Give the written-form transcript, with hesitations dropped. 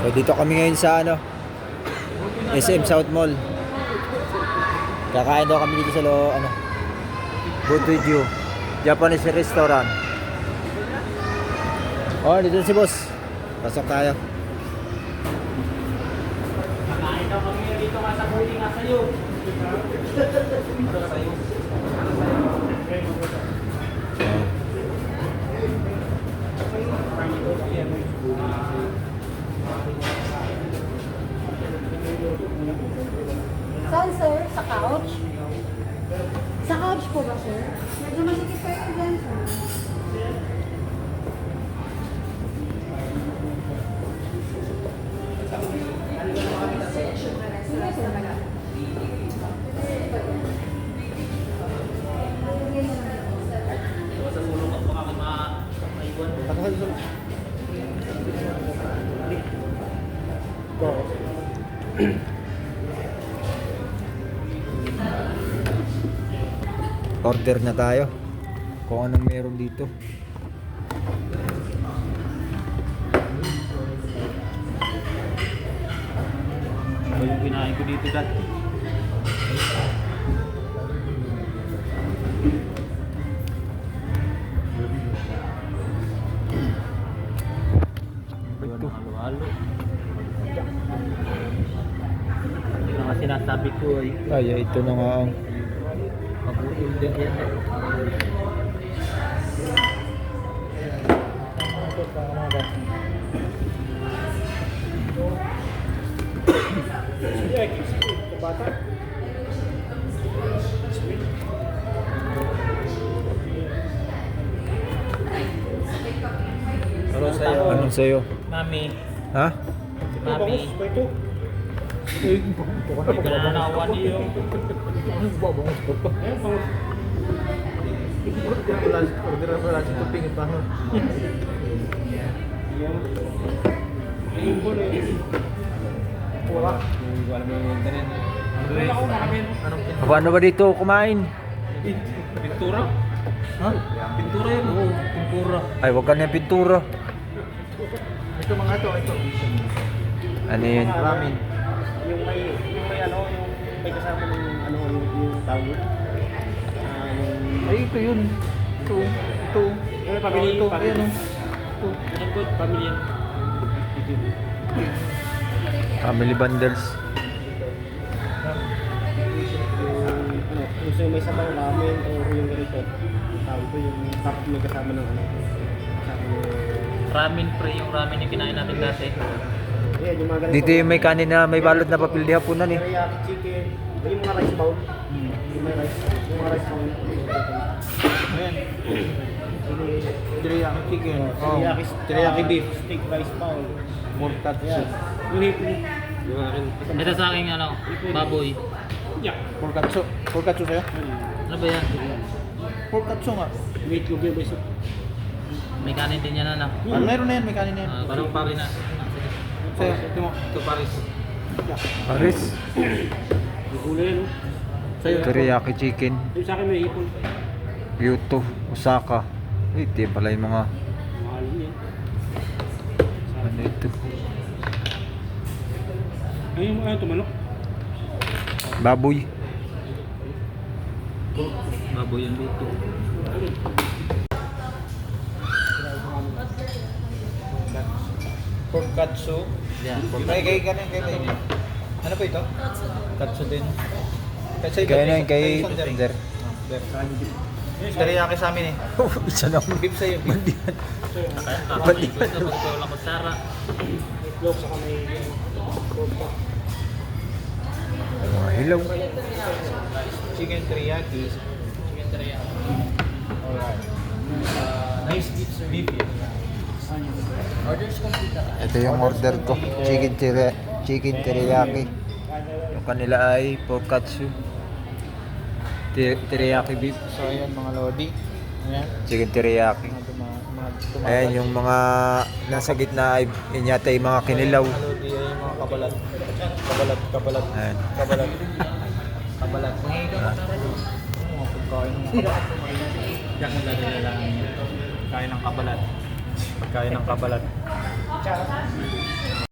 So, dito kami ngayon sa SM South Mall. Kakain daw kami dito sa Good With You Japanese restaurant. Oh, dito si boss. Pasok tayo. Kakain daw kami dito nga sa building nga sa'yo. Saan, sir? Sa couch? Sa couch po ba, sir? Medyo masikip kayo dyan, sir. Sa sulong ako nga maiwan. Order na tayo. Kung anong meron dito. Ano yung kinain ko dito dati? Ito. Halo-halo. Yung mga sinasabi ko ay Ay, ito na nga ang mabutol din yan. Pero sa'yo. Anong sa'yo? Mami, Ha? mami. May pinanawa niyo. Paano ba dito kumain? Pintura? Ha? Pintura yun? Oo, pintura. Ay, wag ka na yung pintura. Ito mga ito. Ano yun? Ramen. Yung may kasama ng yung tawag. Ay, ito yun. Ito. Pamilya. Ito. Ayan o. Ito. Ang good, pamilya. Family bundles. Yung may sabaw ramen o yung ganito. Tawag ko yung tapos may kasama ng kasama ng Ramen pre, yung ramen yung kinain natin dati. Ayan, yung mga ganito. Dito yung may kanin na may balot na papel di hapunan eh. Teriyaki chicken. Yung mga rice bowl. Yung may rice. Yung mga rice bowl. Ayan. Teriyaki chicken. Teriyaki beef. Steak rice bowl. Mortat. Ayan. Yung hipon. Yung akin. Ito sa akin baboy. Porkatsu. Porkatsu sa'yo? Ano ba yan? Porkatsu nga. Meatloaf yung basic. May kanin din yan ano. Meron na yan. May kanin na yan. Parang pari na. Sa'yo. Ito mo. Ito paris. Paris. Gulay yan. Sa'yo. Teriyaki chicken. Yung sa akin may hipon. Kyoto. Osaka. Ay, ito pala yung mga Mahal yan. ano ito. Ayun mo. Ayun tumanok. Baboy. Baboy yan dito. Porkatsu. Yan. Kay kanin. Ano pa ito? Katsu din. Kaya na yun kay Tender. Teriyaki sa amin eh. Isa na Beef sa'yo. Bandihan. Ako gusto ko lang magsara. Itlog sa kamay. Mga hilaw. Chicken teriyaki. Chicken teriyaki. Alright. Nice beef sir. Beef yan. Orders complete na. Ito yung order ko. Chicken teriyaki. Yung kanila ay porkatsu. Teriyaki beef. So ayan mga lodi. Ayan. Chicken teriyaki. Ayan yung mga nasa gitna ay yun yata yung mga kinilaw. Mga lodi ay yung mga kabalat. Kabalat. Ayan. Kabalat. Mga pagkain ng kabalat. Diyak mo dati na lang. Pagkain ng kabalat. Pagkain ng kabalat.